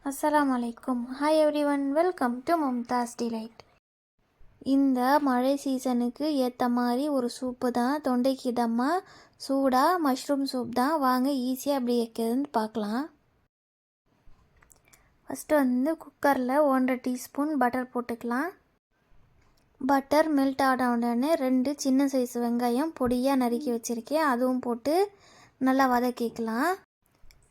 Assalamualaikum. Hi everyone, welcome to Mumtaz Delight. இந்த மழை சீசனுக்கு ஏற்ற மாதிரி ஒரு சூப்பு தான், தொண்டைக்கு இதமாக சூடாக மஷ்ரூம் சூப் தான். வாங்க ஈஸியாக எப்படி வைக்கிறதுன்னு பார்க்கலாம். ஃபஸ்ட்டு குக்கரில் 1.5 டீஸ்பூன் பட்டர் போட்டுக்கலாம். பட்டர் மெல்ட் ஆன உடனே 2 சின்ன சைஸ் வெங்காயம் பொடியாக நறுக்கி வச்சுருக்கேன், அதுவும் போட்டு நல்லா வதக்கிக்கலாம்.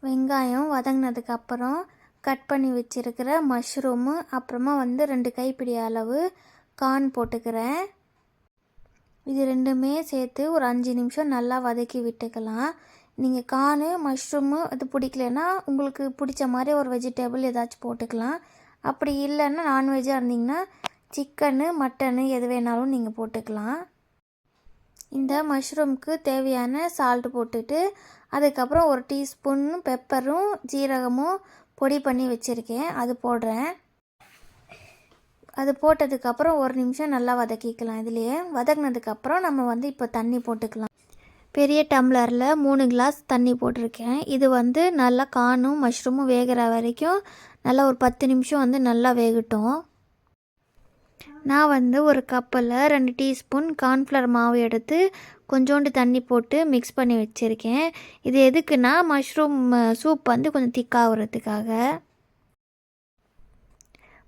வெங்காயம் வதங்கினதுக்கப்புறம் கட் பண்ணி வச்சுருக்கிற மஷ்ரூமு, அப்புறமா 2 கைப்பிடி அளவு கார்ன் போட்டுக்கிறேன். இது ரெண்டுமே சேர்த்து ஒரு 5 நிமிஷம் நல்லா வதக்கி விட்டுக்கலாம். நீங்கள் கார்னு மஷ்ரூமு அது பிடிக்கலன்னா உங்களுக்கு பிடிச்ச மாதிரி ஒரு வெஜிடபிள் ஏதாச்சும் போட்டுக்கலாம். அப்படி இல்லைன்னா நான்வெஜ்ஜாக இருந்தீங்கன்னா சிக்கனு மட்டனு எது வேணாலும் நீங்கள் போட்டுக்கலாம். இந்த மஷ்ரூமுக்கு தேவையான சால்ட் போட்டுட்டு அதுக்கப்புறம் 1 டீஸ்பூன் பெப்பரும் ஜீரகமும் பொடி பண்ணி வச்சுருக்கேன், அது போடுறேன். அது போட்டதுக்கப்புறம் 1 நிமிஷம் நல்லா வதக்கிக்கலாம். இதுலேயே வதக்கினதுக்கப்புறம் நம்ம இப்போ தண்ணி போட்டுக்கலாம். பெரிய டம்ளரில் 3 கிளாஸ் தண்ணி போட்டிருக்கேன். இது நல்லா கார்னும் மஷ்ரூமும் வேகிற வரைக்கும் நல்லா ஒரு 10 நிமிஷம் நல்லா வேகட்டும். நான் ஒரு கப்பில் 2 டீஸ்பூன் கார்ன்ஃப்ளவர் மாவு எடுத்து கொஞ்சோண்டு தண்ணி போட்டு மிக்ஸ் பண்ணி வச்சுருக்கேன். இது எதுக்குன்னா மஷ்ரூம் சூப் கொஞ்சம் திக்காகிறதுக்காக.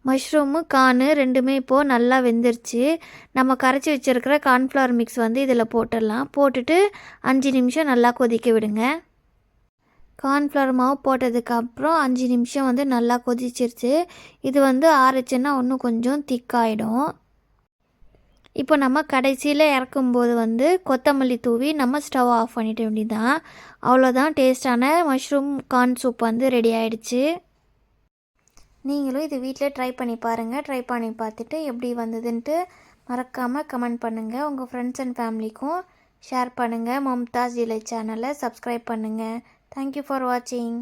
மஷ்ரூமு கார்னு ரெண்டுமே இப்போது நல்லா வெந்துருச்சு. நம்ம கரைச்சி வச்சுருக்கிற கார்ன்ஃப்ளவர் மிக்ஸ் இதில் போட்டுடலாம். போட்டுட்டு 5 நிமிஷம் நல்லா கொதிக்க விடுங்க. கார்ன்ஃப்ளவர் மாவு போட்டதுக்கப்புறம் 5 நிமிஷம் நல்லா கொதிச்சிருச்சு. இது ஆறுச்சுன்னா இன்னும் கொஞ்சம் திக்காயிடும். இப்போ நம்ம கடைசியில் இறக்கும்போது கொத்தமல்லி தூவி நம்ம ஸ்டவ் ஆஃப் பண்ணிட வேண்டியதான். அவ்வளோதான், டேஸ்டான மஷ்ரூம் கார்ன் சூப் ரெடி ஆகிடுச்சு. நீங்களும் இது வீட்டில் ட்ரை பண்ணி பாருங்கள். ட்ரை பண்ணி பார்த்துட்டு எப்படி வந்ததுன்ட்டு மறக்காமல் கமெண்ட் பண்ணுங்கள். உங்கள் ஃப்ரெண்ட்ஸ் அண்ட் ஃபேமிலிக்கும் ஷேர் பண்ணுங்கள். மும்தாஸ் டிலைட் சேனலை சப்ஸ்கிரைப் பண்ணுங்கள். Thank you for watching.